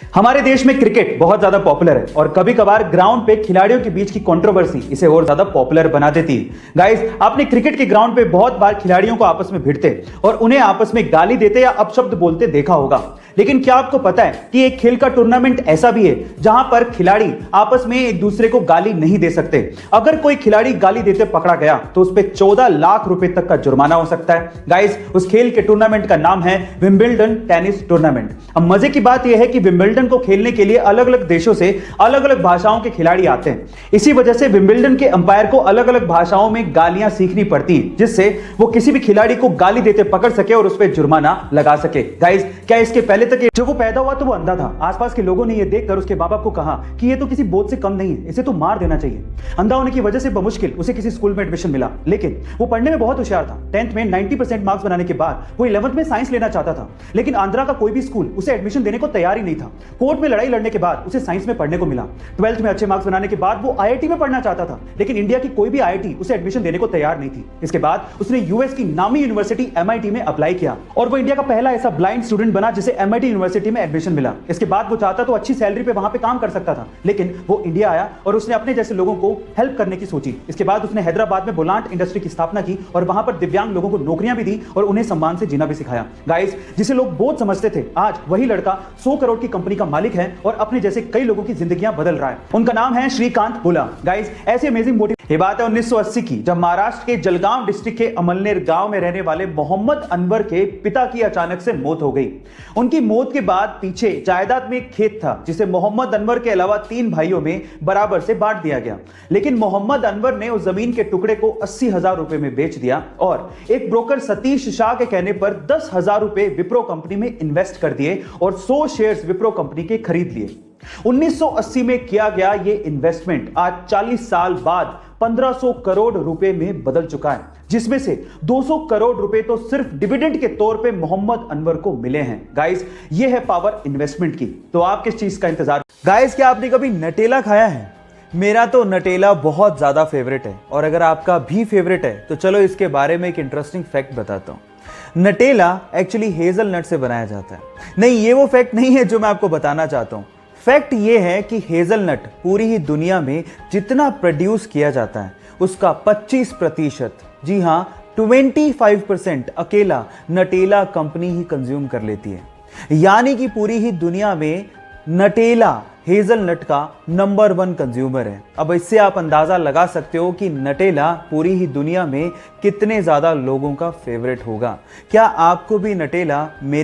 हमारे देश में क्रिकेट बहुत ज्यादा पॉपुलर है और कभी कभार ग्राउंड पे खिलाड़ियों के बीच की कंट्रोवर्सी इसे और ज्यादा पॉपुलर बना देती है। गाइस, आपने क्रिकेट के ग्राउंड पे बहुत बार खिलाड़ियों को आपस में भिड़ते और उन्हें आपस में गाली देते या अपशब्द बोलते देखा होगा। लेकिन क्या आपको पता है कि एक खेल का टूर्नामेंट ऐसा भी है जहां पर खिलाड़ी आपस में एक दूसरे को गाली नहीं दे सकते। अगर कोई खिलाड़ी गाली देते पकड़ा गया तो उस पर 14 लाख रुपए तक का जुर्माना हो सकता है। गाइस, उस खेल के टूर्नामेंट का नाम है विंबलडन टेनिस टूर्नामेंट। अब मजे की बात यह है कि विंबलडन को खेलने के लिए अलग अलग देशों से अलग अलग भाषाओं के खिलाड़ी आते हैं। इसी वजह से विंबलडन के अंपायर को अलग अलग भाषाओं में गालियां सीखनी पड़ती हैं, जिससे वो किसी भी खिलाड़ी को गाली देते पकड़ सके और उस पर जुर्माना लगा सके। गाइस, क्या इसके पहले तक जब वो पैदा हुआ तो वो अंधा था। आसपास के लोगों ने ये देखकर उसके बाप को कहा कि ये तो किसी बोझ से कम नहीं है, इसे तो मार देना चाहिए। अंधा होने की वजह से बमुश्किल उसे किसी स्कूल में एडमिशन मिला, लेकिन वो पढ़ने में बहुत होशियार था। 10th में 90% मार्क्स बनाने के बाद वो 11th में साइंस लेना चाहता था, लेकिन आंध्रा का कोई भी स्कूल उसे एडमिशन देने को तैयार ही नहीं था। कोर्ट में लड़ाई लड़ने के बाद उसे साइंस में पढ़ने को मिला। 12th में अच्छे मार्क्स बनाने के बाद वो IIT में पढ़ना चाहता था, लेकिन इंडिया की कोई भी IIT उसे एडमिशन देने को तैयार नहीं थी। इसके बाद उसने यूएस की नामी यूनिवर्सिटी MIT में अप्लाई किया और वो इंडिया का पहला ऐसा ब्लाइंड स्टूडेंट बना जिसे MIT यूनिवर्सिटी में एडमिशन मिला। इसके बाद वो चाहता तो अच्छी सैलरी पे वहां पे काम कर सकता था, लेकिन वो इंडिया आया और उसने अपने जैसे लोगों को हेल्प करने की सोची। इसके बाद उसने हैदराबाद में बोलांट इंडस्ट्री की स्थापना की और वहां पर दिव्यांग लोगों को नौकरियां भी दी और उन्हें सम्मान से जीना भी सिखाया। गाइस, जिसे लोग बोझ समझते थे, आज वही लड़का 100 करोड़ की कंपनी का मालिक है और अपने जैसे कई लोगों की जिंदगियां बदल रहा है। उनका नाम है श्रीकांत बुला। गाइस, ऐसी अमेजिंग मोटिव। ये बात है 1980 की, जब महाराष्ट्र के जलगांव डिस्ट्रिक्ट के अमलनेर गांव में रहने वाले मोहम्मद अनवर के पिता की अचानक से मौत हो गई। उनकी मौत के बाद पीछे जायदाद में एक खेत था जिसे मोहम्मद अनवर के अलावा 3 भाइयों में बराबर से बांट दिया गया, लेकिन मोहम्मद अनवर ने उस जमीन के टुकड़े को 80,000 रुपए में बेच दिया और एक ब्रोकर सतीश शाह के कहने पर 10,000 रुपए विप्रो कंपनी में इन्वेस्ट कर दिए और 100 शेयर्स विप्रो कंपनी के खरीद लिए। 1980 में किया गया यह इन्वेस्टमेंट आज 40 साल बाद 1500 करोड़ रुपए में बदल चुका है, जिसमें से 200 करोड़ रुपए तो सिर्फ डिविडेंड के तौर पे मोहम्मद अनवर को मिले हैं। गाइस, ये है पावर इन्वेस्टमेंट की। तो आप किस चीज का इंतजार? गाइस, क्या आपने कभी नटेला खाया है? मेरा तो नटेला बहुत ज्यादा फेवरेट है और अगर आपका भी फेवरेट है तो चलो इसके बारे में एक इंटरेस्टिंग फैक्ट बताता हूं। नटेला एक्चुअली हेजलनट से बनाया जाता है। नहीं, ये वो फैक्ट नहीं है जो मैं आपको बताना चाहता हूं। फैक्ट ये है कि हेजलनट पूरी ही दुनिया में जितना प्रोड्यूस किया जाता है उसका 25%, जी हां 25% अकेला नटेला कंपनी ही कंज्यूम कर लेती है। यानी कि पूरी ही दुनिया में नटेला हेजलनट का नंबर 1 कंज्यूमर है। अब इससे आप अंदाजा लगा सकते हो कि नटेला पूरी ही दुनिया में कितने ज्यादा लोगों का फेवरेट होगा। क्या आपको भी नटेला मेरे